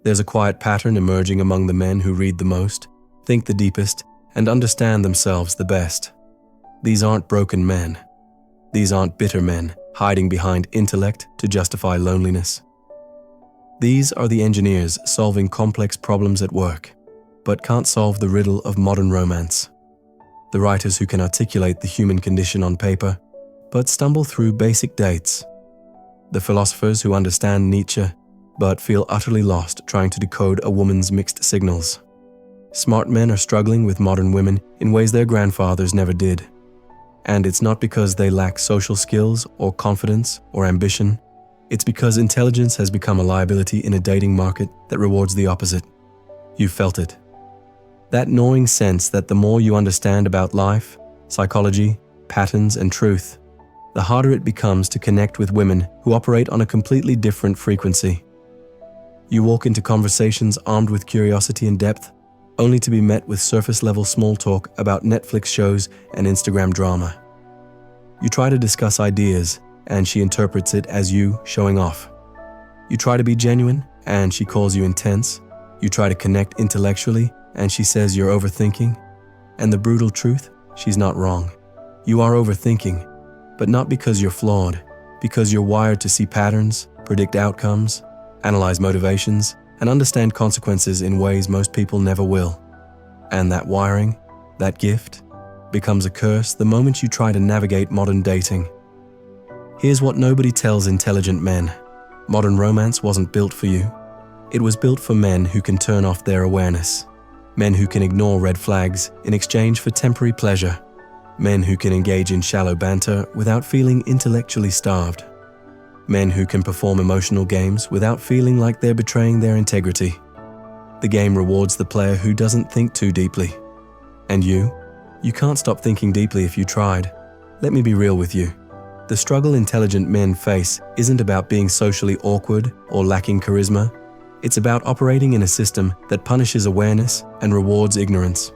There's a quiet pattern emerging among the men who read the most, think the deepest, and understand themselves the best. These aren't broken men. These aren't bitter men hiding behind intellect to justify loneliness. These are the engineers solving complex problems at work, but can't solve the riddle of modern romance. The writers who can articulate the human condition on paper, but stumble through basic dates. The philosophers who understand Nietzsche, but feel utterly lost trying to decode a woman's mixed signals. Smart men are struggling with modern women in ways their grandfathers never did. And it's not because they lack social skills or confidence or ambition. It's because intelligence has become a liability in a dating market that rewards the opposite. You've felt it. That gnawing sense that the more you understand about life, psychology, patterns, and truth, the harder it becomes to connect with women who operate on a completely different frequency. You walk into conversations armed with curiosity and depth, only to be met with surface-level small talk about Netflix shows and Instagram drama. You try to discuss ideas, and she interprets it as you showing off. You try to be genuine, and she calls you intense. You try to connect intellectually, and she says you're overthinking. And the brutal truth, she's not wrong. You are overthinking, but not because you're flawed, because you're wired to see patterns, predict outcomes, analyze motivations, and understand consequences in ways most people never will. And that wiring, that gift, becomes a curse the moment you try to navigate modern dating. Here's what nobody tells intelligent men. Modern romance wasn't built for you. It was built for men who can turn off their awareness. Men who can ignore red flags in exchange for temporary pleasure. Men who can engage in shallow banter without feeling intellectually starved. Men who can perform emotional games without feeling like they're betraying their integrity. The game rewards the player who doesn't think too deeply. And you can't stop thinking deeply if you tried. Let me be real with you. The struggle intelligent men face isn't about being socially awkward or lacking charisma. It's about operating in a system that punishes awareness and rewards ignorance.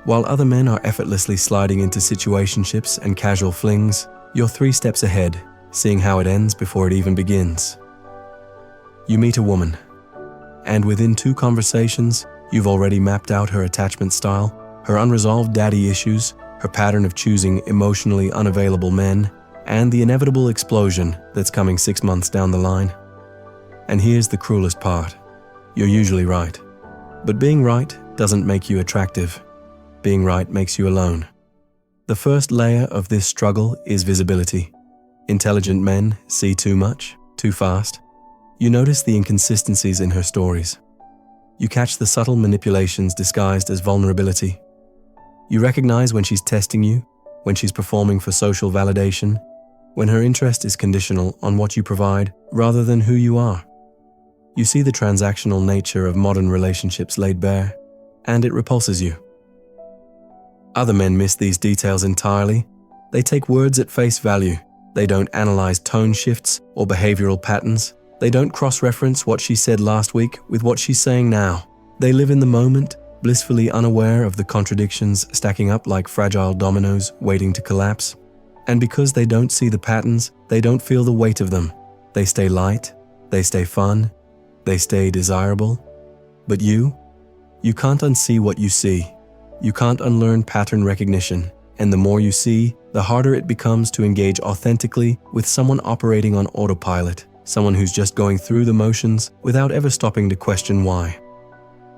While other men are effortlessly sliding into situationships and casual flings, you're 3 steps ahead, seeing how it ends before it even begins. You meet a woman, and within 2 conversations, you've already mapped out her attachment style, her unresolved daddy issues, her pattern of choosing emotionally unavailable men, and the inevitable explosion that's coming 6 months down the line. And here's the cruelest part. You're usually right. But being right doesn't make you attractive. Being right makes you alone. The first layer of this struggle is visibility. Intelligent men see too much, too fast. You notice the inconsistencies in her stories. You catch the subtle manipulations disguised as vulnerability. You recognize when she's testing you, when she's performing for social validation, when her interest is conditional on what you provide rather than who you are. You see the transactional nature of modern relationships laid bare, and it repulses you. Other men miss these details entirely. They take words at face value. They don't analyze tone shifts or behavioral patterns. They don't cross-reference what she said last week with what she's saying now. They live in the moment, blissfully unaware of the contradictions stacking up like fragile dominoes waiting to collapse. And because they don't see the patterns, they don't feel the weight of them. They stay light, they stay fun, they stay desirable. But you can't unsee what you see. You can't unlearn pattern recognition. And the more you see, the harder it becomes to engage authentically with someone operating on autopilot, someone who's just going through the motions without ever stopping to question why.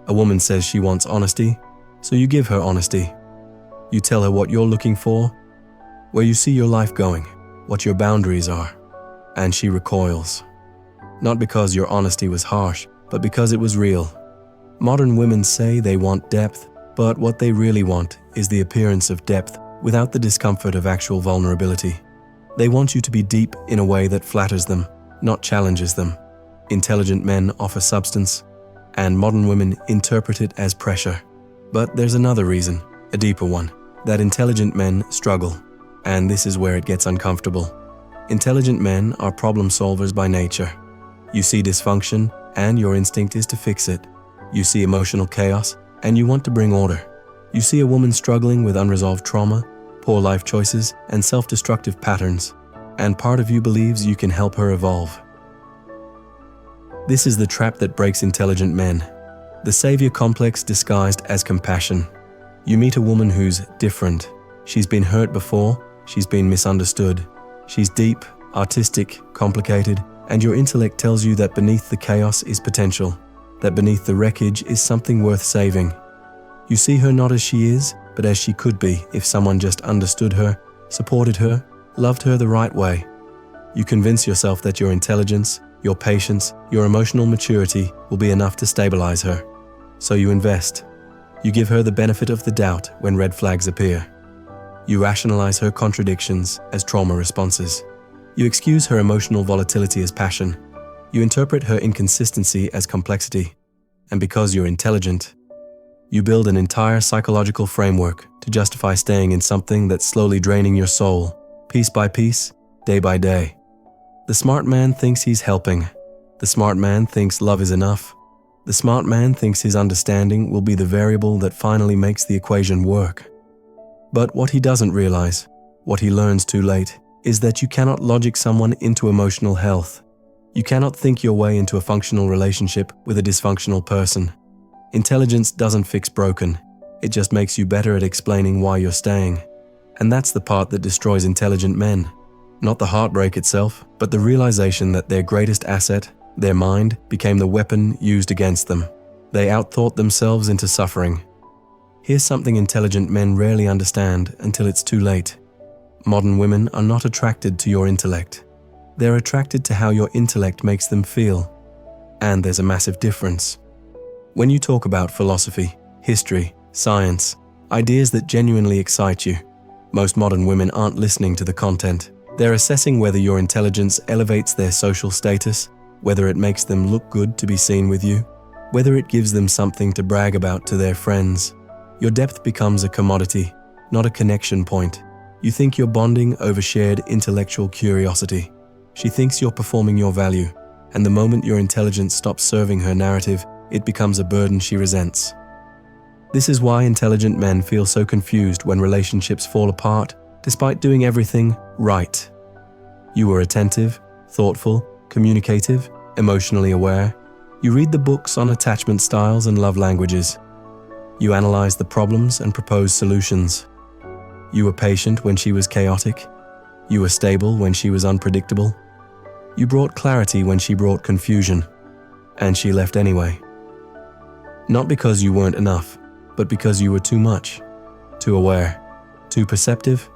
A woman says she wants honesty, so you give her honesty. You tell her what you're looking for, where you see your life going, what your boundaries are, and she recoils. Not because your honesty was harsh, but because it was real. Modern women say they want depth, but what they really want is the appearance of depth without the discomfort of actual vulnerability. They want you to be deep in a way that flatters them, not challenges them. Intelligent men offer substance, and modern women interpret it as pressure. But there's another reason, a deeper one, that intelligent men struggle, and this is where it gets uncomfortable. Intelligent men are problem solvers by nature. You see dysfunction, and your instinct is to fix it. You see emotional chaos, and you want to bring order. You see a woman struggling with unresolved trauma, poor life choices, and self-destructive patterns, and part of you believes you can help her evolve. This is the trap that breaks intelligent men. The savior complex disguised as compassion. You meet a woman who's different. She's been hurt before, she's been misunderstood. She's deep, artistic, complicated, and your intellect tells you that beneath the chaos is potential, that beneath the wreckage is something worth saving. You see her not as she is, but as she could be if someone just understood her, supported her, loved her the right way. You convince yourself that your intelligence, your patience, your emotional maturity will be enough to stabilize her. So you invest. You give her the benefit of the doubt when red flags appear. You rationalize her contradictions as trauma responses. You excuse her emotional volatility as passion. You interpret her inconsistency as complexity. And because you're intelligent, you build an entire psychological framework to justify staying in something that's slowly draining your soul, piece by piece, day by day. The smart man thinks he's helping. The smart man thinks love is enough. The smart man thinks his understanding will be the variable that finally makes the equation work. But what he doesn't realize, what he learns too late, is that you cannot logic someone into emotional health. You cannot think your way into a functional relationship with a dysfunctional person. Intelligence doesn't fix broken. It just makes you better at explaining why you're staying. And that's the part that destroys intelligent men. Not the heartbreak itself, but the realization that their greatest asset, their mind, became the weapon used against them. They outthought themselves into suffering. Here's something intelligent men rarely understand until it's too late. Modern women are not attracted to your intellect. They're attracted to how your intellect makes them feel. And there's a massive difference. When you talk about philosophy, history, science, ideas that genuinely excite you, most modern women aren't listening to the content. They're assessing whether your intelligence elevates their social status, whether it makes them look good to be seen with you, whether it gives them something to brag about to their friends. Your depth becomes a commodity, not a connection point. You think you're bonding over shared intellectual curiosity. She thinks you're performing your value, and the moment your intelligence stops serving her narrative, it becomes a burden she resents. This is why intelligent men feel so confused when relationships fall apart, despite doing everything right. You were attentive, thoughtful, communicative, emotionally aware. You read the books on attachment styles and love languages. You analyze the problems and propose solutions. You were patient when she was chaotic. You were stable when she was unpredictable. You brought clarity when she brought confusion. And she left anyway. Not because you weren't enough, but because you were too much, too aware, too perceptive,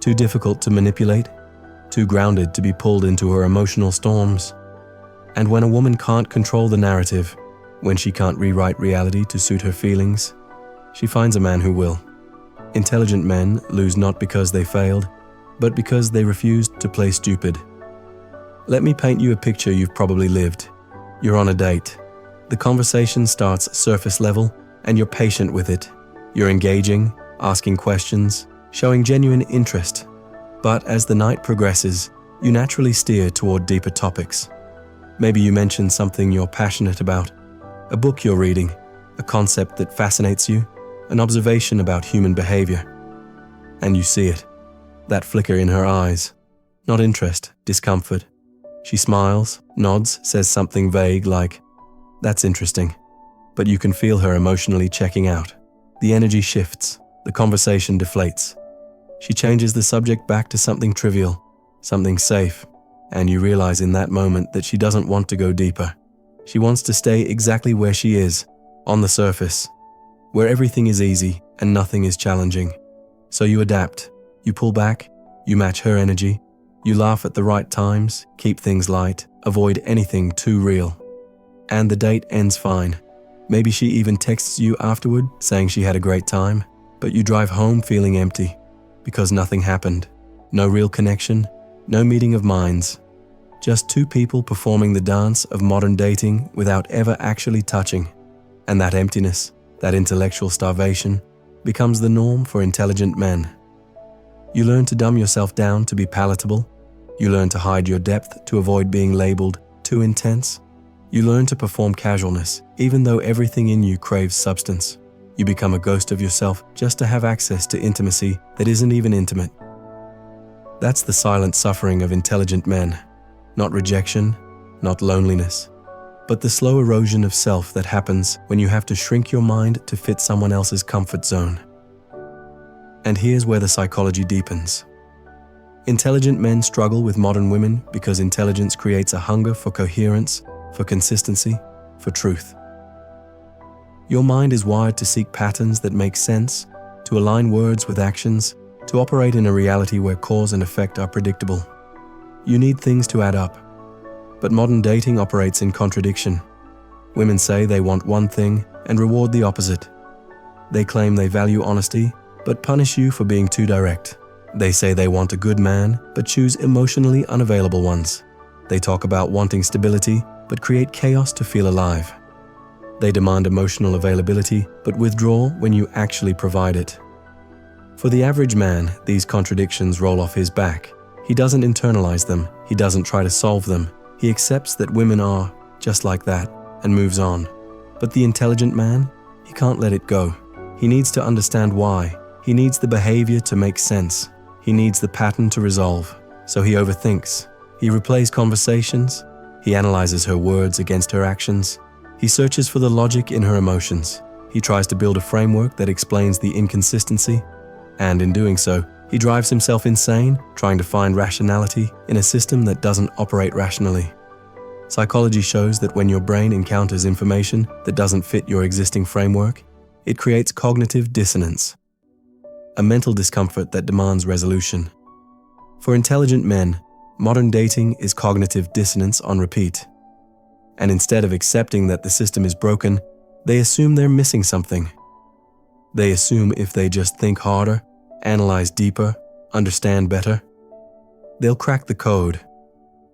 too difficult to manipulate, too grounded to be pulled into her emotional storms. And when a woman can't control the narrative, when she can't rewrite reality to suit her feelings, she finds a man who will. Intelligent men lose not because they failed, but because they refused to play stupid. Let me paint you a picture you've probably lived. You're on a date. The conversation starts surface level, and you're patient with it. You're engaging, asking questions, showing genuine interest. But as the night progresses, you naturally steer toward deeper topics. Maybe you mention something you're passionate about, a book you're reading, a concept that fascinates you, an observation about human behavior. And you see it, that flicker in her eyes. Not interest, discomfort. She smiles, nods, says something vague like, "That's interesting." But you can feel her emotionally checking out. The energy shifts, the conversation deflates. She changes the subject back to something trivial, something safe, and you realize in that moment that she doesn't want to go deeper. She wants to stay exactly where she is, on the surface, where everything is easy and nothing is challenging. So you adapt, you pull back, you match her energy, you laugh at the right times, keep things light, avoid anything too real. And the date ends fine. Maybe she even texts you afterward saying she had a great time, but you drive home feeling empty because nothing happened. No real connection, no meeting of minds. Just two people performing the dance of modern dating without ever actually touching. And that emptiness, that intellectual starvation, becomes the norm for intelligent men. You learn to dumb yourself down to be palatable. You learn to hide your depth to avoid being labeled too intense. You learn to perform casualness, even though everything in you craves substance. You become a ghost of yourself just to have access to intimacy that isn't even intimate. That's the silent suffering of intelligent men. Not rejection, not loneliness, but the slow erosion of self that happens when you have to shrink your mind to fit someone else's comfort zone. And here's where the psychology deepens. Intelligent men struggle with modern women because intelligence creates a hunger for coherence, for consistency, for truth. Your mind is wired to seek patterns that make sense, to align words with actions, to operate in a reality where cause and effect are predictable. You need things to add up. But modern dating operates in contradiction. Women say they want one thing and reward the opposite. They claim they value honesty, but punish you for being too direct. They say they want a good man, but choose emotionally unavailable ones. They talk about wanting stability, but create chaos to feel alive. They demand emotional availability, but withdraw when you actually provide it. For the average man, these contradictions roll off his back. He doesn't internalize them. He doesn't try to solve them. He accepts that women are just like that and moves on. But the intelligent man, he can't let it go. He needs to understand why. He needs the behavior to make sense. He needs the pattern to resolve. So he overthinks. He replays conversations. He analyzes her words against her actions. He searches for the logic in her emotions. He tries to build a framework that explains the inconsistency. And in doing so, he drives himself insane, trying to find rationality in a system that doesn't operate rationally. Psychology shows that when your brain encounters information that doesn't fit your existing framework, it creates cognitive dissonance, a mental discomfort that demands resolution. For intelligent men, modern dating is cognitive dissonance on repeat. And instead of accepting that the system is broken, they assume they're missing something. They assume if they just think harder, analyze deeper, understand better, they'll crack the code.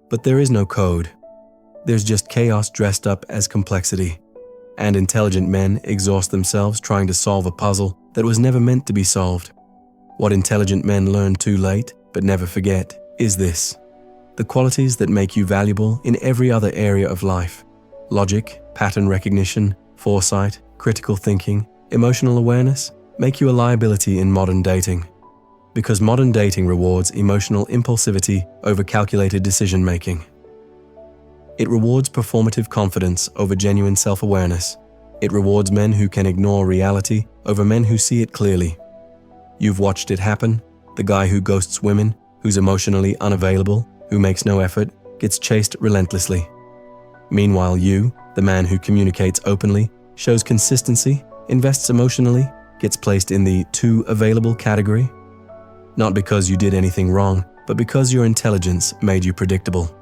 But there is no code. There's just chaos dressed up as complexity. And intelligent men exhaust themselves trying to solve a puzzle that was never meant to be solved. What intelligent men learn too late, but never forget, is this: the qualities that make you valuable in every other area of life. Logic, pattern recognition, foresight, critical thinking, emotional awareness make you a liability in modern dating. Because modern dating rewards emotional impulsivity over calculated decision-making. It rewards performative confidence over genuine self-awareness. It rewards men who can ignore reality over men who see it clearly. You've watched it happen. The guy who ghosts women, who's emotionally unavailable, who makes no effort, gets chased relentlessly. Meanwhile, you, the man who communicates openly, shows consistency, invests emotionally, gets placed in the too available category. Not because you did anything wrong, but because your intelligence made you predictable.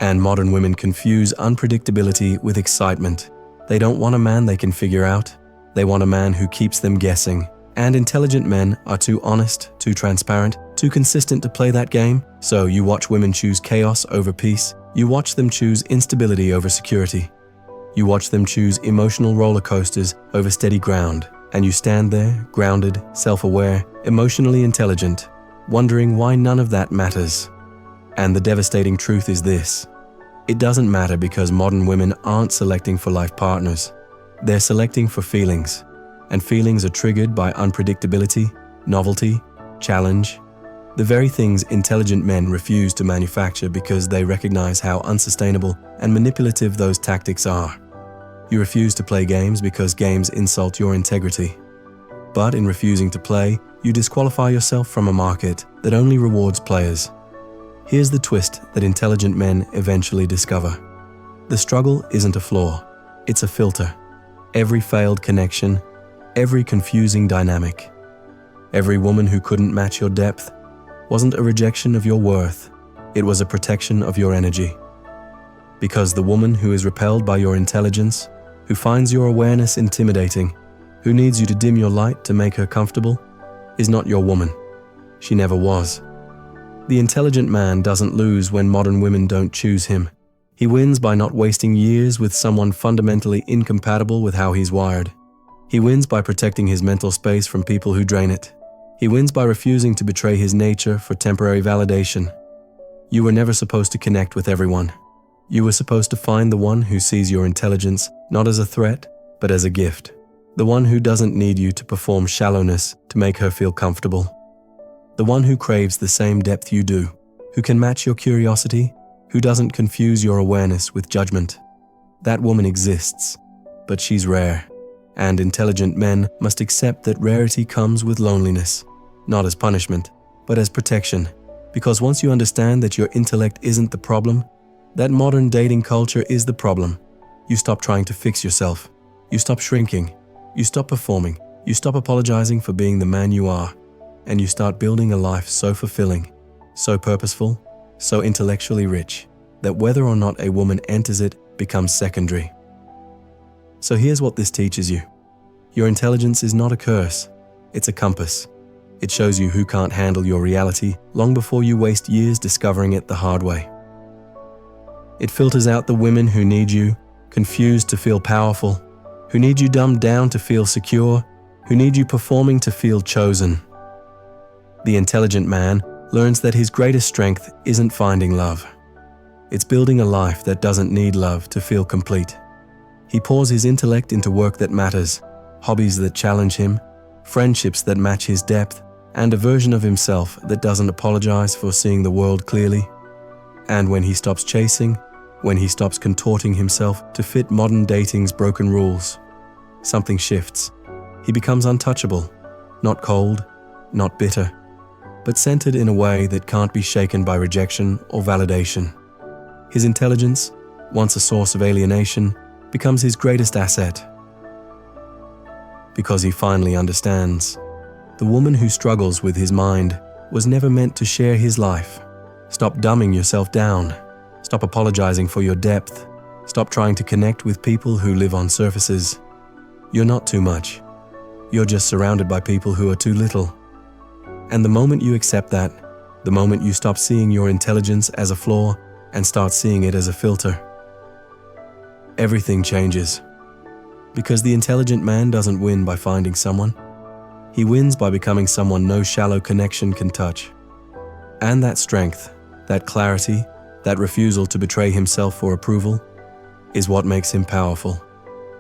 And modern women confuse unpredictability with excitement. They don't want a man they can figure out. They want a man who keeps them guessing. And intelligent men are too honest, too transparent, too consistent to play that game. So you watch women choose chaos over peace. You watch them choose instability over security. You watch them choose emotional roller coasters over steady ground. And you stand there, grounded, self-aware, emotionally intelligent, wondering why none of that matters. And the devastating truth is this: it doesn't matter, because modern women aren't selecting for life partners. They're selecting for feelings. And feelings are triggered by unpredictability, novelty, challenge. The very things intelligent men refuse to manufacture because they recognize how unsustainable and manipulative those tactics are. You refuse to play games because games insult your integrity. But in refusing to play, you disqualify yourself from a market that only rewards players. Here's the twist that intelligent men eventually discover. The struggle isn't a flaw, it's a filter. Every failed connection, every confusing dynamic, every woman who couldn't match your depth wasn't a rejection of your worth, it was a protection of your energy. Because the woman who is repelled by your intelligence, who finds your awareness intimidating, who needs you to dim your light to make her comfortable, is not your woman. She never was. The intelligent man doesn't lose when modern women don't choose him. He wins by not wasting years with someone fundamentally incompatible with how he's wired. He wins by protecting his mental space from people who drain it. He wins by refusing to betray his nature for temporary validation. You were never supposed to connect with everyone. You were supposed to find the one who sees your intelligence not as a threat, but as a gift. The one who doesn't need you to perform shallowness to make her feel comfortable. The one who craves the same depth you do, who can match your curiosity, who doesn't confuse your awareness with judgment. That woman exists, but she's rare. And intelligent men must accept that rarity comes with loneliness, not as punishment, but as protection. Because once you understand that your intellect isn't the problem, that modern dating culture is the problem, you stop trying to fix yourself. You stop shrinking. You stop performing. You stop apologizing for being the man you are. And you start building a life so fulfilling, so purposeful, so intellectually rich, that whether or not a woman enters it becomes secondary. So here's what this teaches you. Your intelligence is not a curse. It's a compass. It shows you who can't handle your reality long before you waste years discovering it the hard way. It filters out the women who need you confused to feel powerful, who need you dumbed down to feel secure, who need you performing to feel chosen. The intelligent man learns that his greatest strength isn't finding love. It's building a life that doesn't need love to feel complete. He pours his intellect into work that matters, hobbies that challenge him, friendships that match his depth, and a version of himself that doesn't apologize for seeing the world clearly. And when he stops chasing, when he stops contorting himself to fit modern dating's broken rules, something shifts. He becomes untouchable, not cold, not bitter, but centered in a way that can't be shaken by rejection or validation. His intelligence, once a source of alienation, becomes his greatest asset. Because he finally understands. The woman who struggles with his mind was never meant to share his life. Stop dumbing yourself down. Stop apologizing for your depth. Stop trying to connect with people who live on surfaces. You're not too much. You're just surrounded by people who are too little. And the moment you accept that, the moment you stop seeing your intelligence as a flaw and start seeing it as a filter, everything changes. Because the intelligent man doesn't win by finding someone. He wins by becoming someone no shallow connection can touch. And that strength, that clarity, that refusal to betray himself for approval, is what makes him powerful.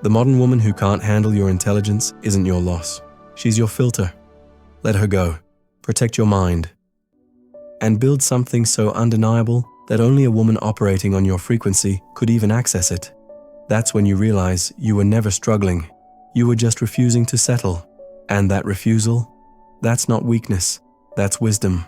The modern woman who can't handle your intelligence isn't your loss. She's your filter. Let her go. Protect your mind. And build something so undeniable that only a woman operating on your frequency could even access it. That's when you realize you were never struggling. You were just refusing to settle. And that refusal, that's not weakness, that's wisdom.